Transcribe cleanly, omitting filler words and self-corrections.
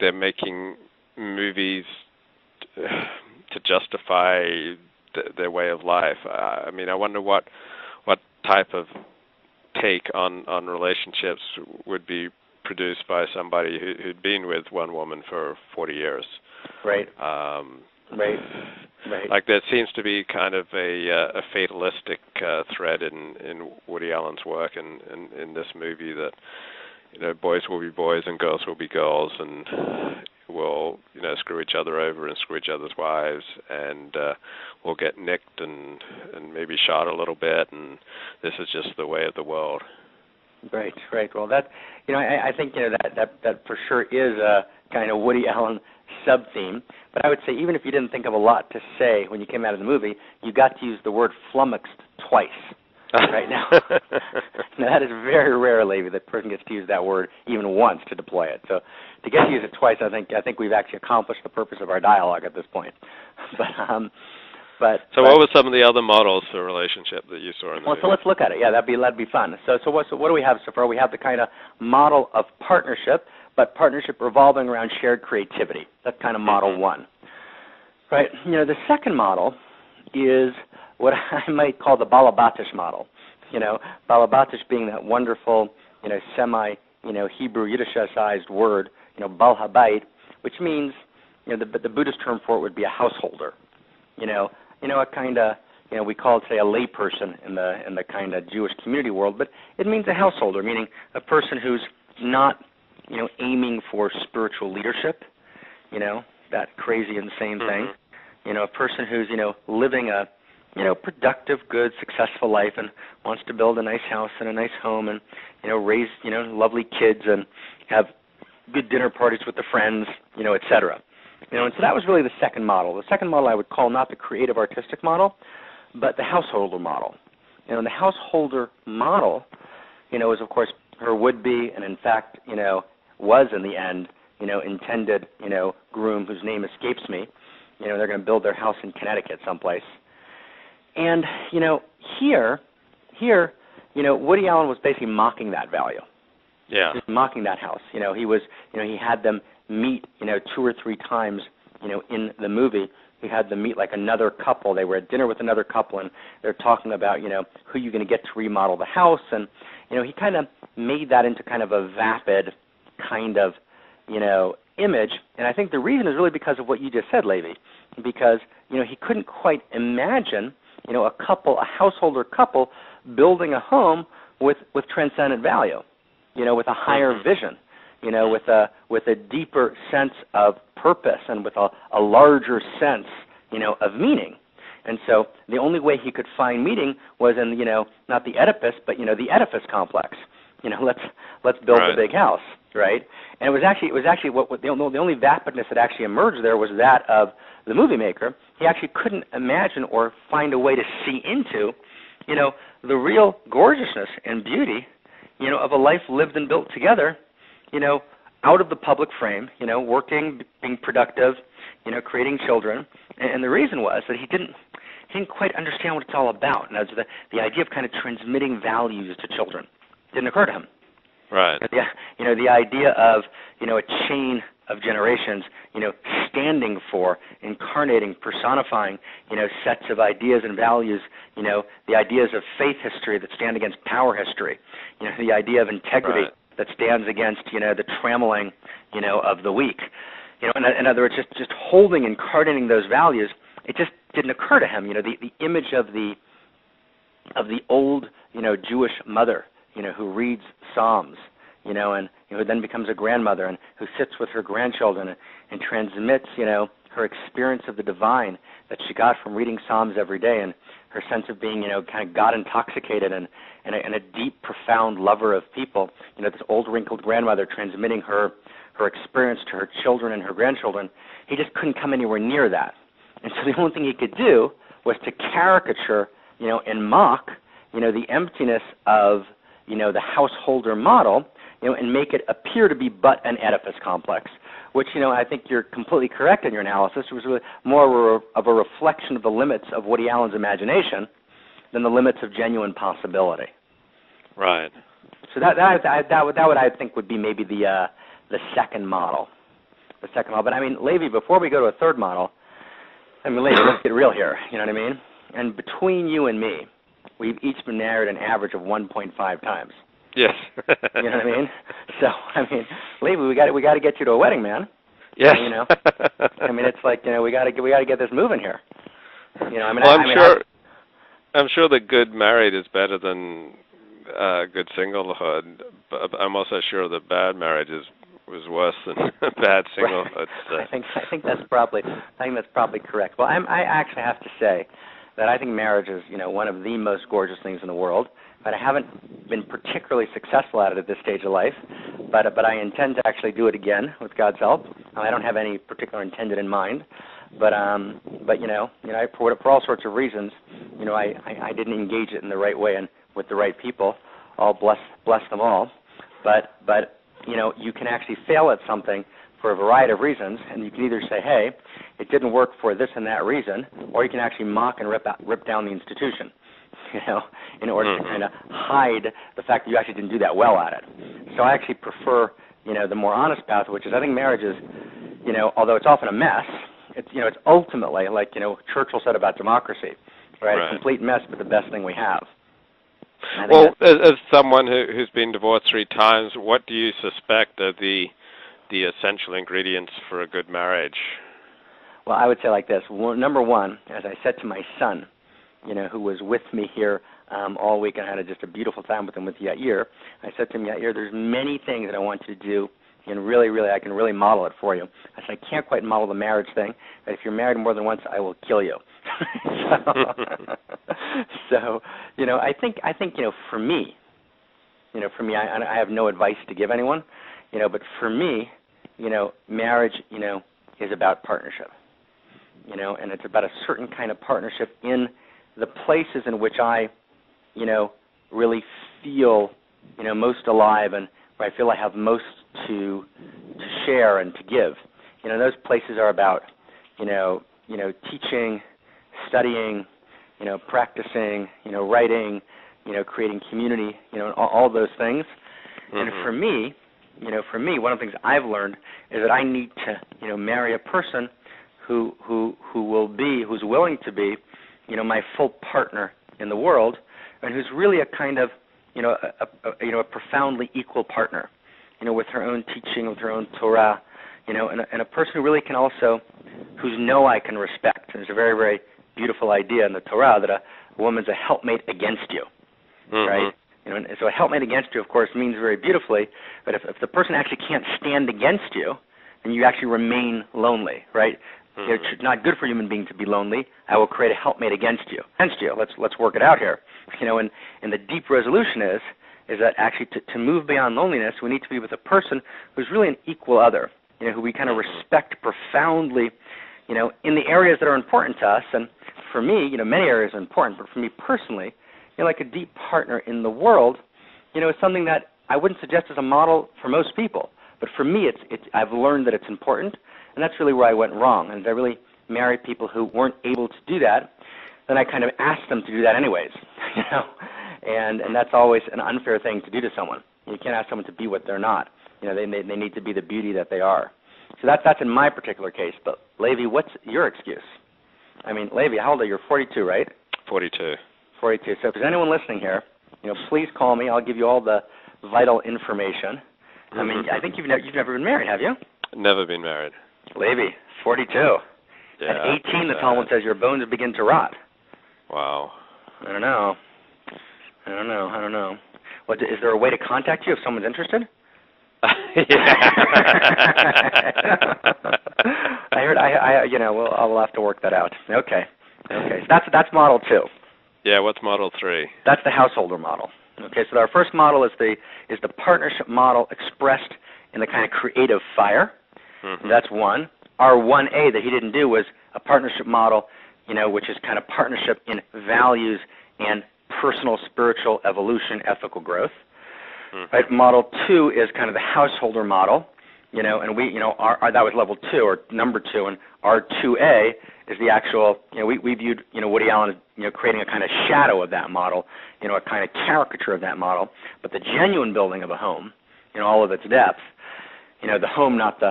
they're making movies to justify their way of life. I mean, I wonder what type of take on relationships would be produced by somebody who'd been with one woman for 40 years. Right. Right. Like there seems to be kind of a fatalistic thread in Woody Allen's work in this movie that, you know, boys will be boys and girls will be girls, and will, you know, screw each other over and screw each other's wives, and will get nicked and maybe shot a little bit, and this is just the way of the world. Right, right. Well, that, you know, I think, you know, that for sure is a kind of Woody Allen sub-theme. But I would say even if you didn't think of a lot to say when you came out of the movie, you got to use the word flummoxed twice. Right now. Now, that is very rare, Levy, that person gets to use that word even once to deploy it. So to get to use it twice, I think we've actually accomplished the purpose of our dialogue at this point. But what were some of the other models for relationship that you saw in the movie? So let's look at it. Yeah, that'd be fun. So what do we have so far? We have the kind of model of partnership, but partnership revolving around shared creativity. That's kind of model one. Right. You know, the second model is what I might call the Balabatish model. You know, Balabatish being that wonderful, you know, Hebrew Yiddishized word, you know, Bal Habayit, which means, you know, the Buddhist term for it would be a householder. You know, a kind of, you know, we call it, say, a layperson in the kind of Jewish community world, but it means a householder, meaning a person who's not, you know, aiming for spiritual leadership, you know, that crazy, insane thing. You know, a person who's, you know, living a, you know, productive, good, successful life and wants to build a nice house and a nice home and, you know, raise, you know, lovely kids and have good dinner parties with the friends, you know, et cetera. You know, and so that was really the second model. The second model I would call not the creative artistic model, but the householder model. You know, and the householder model, you know, is of course her would-be and in fact, you know, was in the end, you know, intended, you know, groom whose name escapes me. You know, they're going to build their house in Connecticut someplace. And, you know, here, you know, Woody Allen was basically mocking that value. Yeah. Just mocking that house. You know, he had them meet, you know, 2 or 3 times, you know, in the movie. He had them meet like another couple. They were at dinner with another couple, and they're talking about, you know, who you're going to get to remodel the house. And, you know, he kind of made that into kind of a vapid kind of, you know, image. And I think the reason is really because of what you just said, Levy, because, you know, he couldn't quite imagine, you know, a householder couple building a home with transcendent value, you know, with a higher vision, you know, with a deeper sense of purpose and with a larger sense, you know, of meaning. And so the only way he could find meaning was in, you know, not the Oedipus, but, you know, the edifice complex. You know, let's build a big house, right? And it was actually what the only vapidness that actually emerged there was that of the movie maker. He actually couldn't imagine or find a way to see into, you know, the real gorgeousness and beauty, you know, of a life lived and built together, you know, out of the public frame, you know, working, being productive, you know, creating children. And the reason was that he didn't quite understand what it's all about. And that's the idea of kind of transmitting values to children. Didn't occur to him. Right. You know, the idea of, you know, a chain of generations, you know, standing for, incarnating, personifying, you know, sets of ideas and values, you know, the ideas of faith history that stand against power history, you know, the idea of integrity that stands against, you know, the trammeling, you know, of the weak. You know, in other words, just holding, incarnating those values, it just didn't occur to him. You know, the image of the old, you know, Jewish mother, you know, who reads Psalms, you know, and who then becomes a grandmother and who sits with her grandchildren and transmits, you know, her experience of the divine that she got from reading Psalms every day, and her sense of being, you know, kind of God intoxicated and a deep, profound lover of people. You know, this old wrinkled grandmother transmitting her experience to her children and her grandchildren. He just couldn't come anywhere near that. And so the only thing he could do was to caricature, you know, and mock, you know, the emptiness of, you know, the householder model, you know, and make it appear to be but an Oedipus complex, which, you know, I think you're completely correct in your analysis. It was really more of a reflection of the limits of Woody Allen's imagination than the limits of genuine possibility. Right. So that I think would be maybe the second model. the second model. But I mean, Levy, before we go to a third model, I mean, Levy, let's get real here. You know what I mean? And between you and me, we've each been married an average of 1.5 times. Yes. You know what I mean? So I mean, Levy, we got to get you to a wedding, man. Yes. You know, I mean, it's like, you know, we got to get this moving here. You know, I mean, well, I'm sure that good married is better than good singlehood, but I'm also sure that bad marriage was worse than bad singlehood. So. I think that's probably correct. Well, I actually have to say that I think marriage is, you know, one of the most gorgeous things in the world. But I haven't been particularly successful at it at this stage of life. But I intend to actually do it again with God's help. I don't have any particular intended in mind. But you know, for all sorts of reasons, you know, I didn't engage it in the right way and with the right people. All bless them all. But you know, you can actually fail at something for a variety of reasons, and you can either say, hey, it didn't work for this and that reason, or you can actually mock and rip down the institution, you know, in order to kind of hide the fact that you actually didn't do that well at it. So I actually prefer, you know, the more honest path, which is I think marriage is, you know, although it's often a mess, it's, you know, it's ultimately, like, you know, Churchill said about democracy, right? A complete mess, but the best thing we have. Well, as someone who's been divorced 3 times, what do you suspect are the essential ingredients for a good marriage? Well, I would say like this. Number one, as I said to my son, you know, who was with me here all week, and I had just a beautiful time with him with Yair. I said to him, Yair, there's many things that I want you to do, and I can really model it for you. I said, I can't quite model the marriage thing, but if you're married more than once, I will kill you. So, you know, I think, you know, for me, I have no advice to give anyone, you know, but for me, you know, marriage, you know, is about partnership, you know, and it's about a certain kind of partnership in the places in which I, you know, really feel, you know, most alive and where I feel I have most to share and to give. You know, those places are about, you know, teaching, studying, you know, practicing, you know, writing, you know, creating community, you know, all those things. And for me, one of the things I've learned is that I need to, you know, marry a person who's willing to be, you know, my full partner in the world, and who's really a kind of, you know, a profoundly equal partner, you know, with her own teaching, with her own Torah, you know, and a person who really can also, whose no I can respect. There's a very, very beautiful idea in the Torah that a woman's a helpmate against you, right? You know, and so a helpmate against you, of course, means very beautifully, but if the person actually can't stand against you, then you actually remain lonely, right? It's not good for a human being to be lonely. I will create a helpmate against you. Let's work it out here. You know, and the deep resolution is that actually to move beyond loneliness, we need to be with a person who's really an equal other, you know, who we kind of respect profoundly, you know, in the areas that are important to us. And for me, you know, many areas are important, but for me personally, you know, like a deep partner in the world, you know, is something that I wouldn't suggest as a model for most people. But for me, I've learned that it's important, and that's really where I went wrong. And I really married people who weren't able to do that, then I kind of asked them to do that anyways, you know. And that's always an unfair thing to do to someone. You can't ask someone to be what they're not. You know, they need to be the beauty that they are. So that's in my particular case. But Levi, what's your excuse? I mean, Levi, how old are you? You're 42, right? 42. 42. So if there's anyone listening here, you know, please call me. I'll give you all the vital information. I mean, I think you've never been married, have you? Never been married. Levi, 42. Yeah, at 18, the Talmud says your bones begin to rot. Wow. I don't know. What, is there a way to contact you if someone's interested? I heard. You know, we'll have to work that out. Okay. So that's model 2. Yeah. What's model 3? That's the householder model. Okay. So our first model is the partnership model expressed in the kind of creative fire. That's one. Our 1A that he didn't do was a partnership model, you know, which is kind of partnership in values and personal spiritual evolution, ethical growth. Right. Model 2 is kind of the householder model, you know, and we, you know, that was level 2 or number 2, and our 2A is the actual, you know, we viewed, you know, Woody Allen as, you know, creating a kind of shadow of that model, you know, a kind of caricature of that model, but the genuine building of a home, you know, all of its depth, you know, the home, not the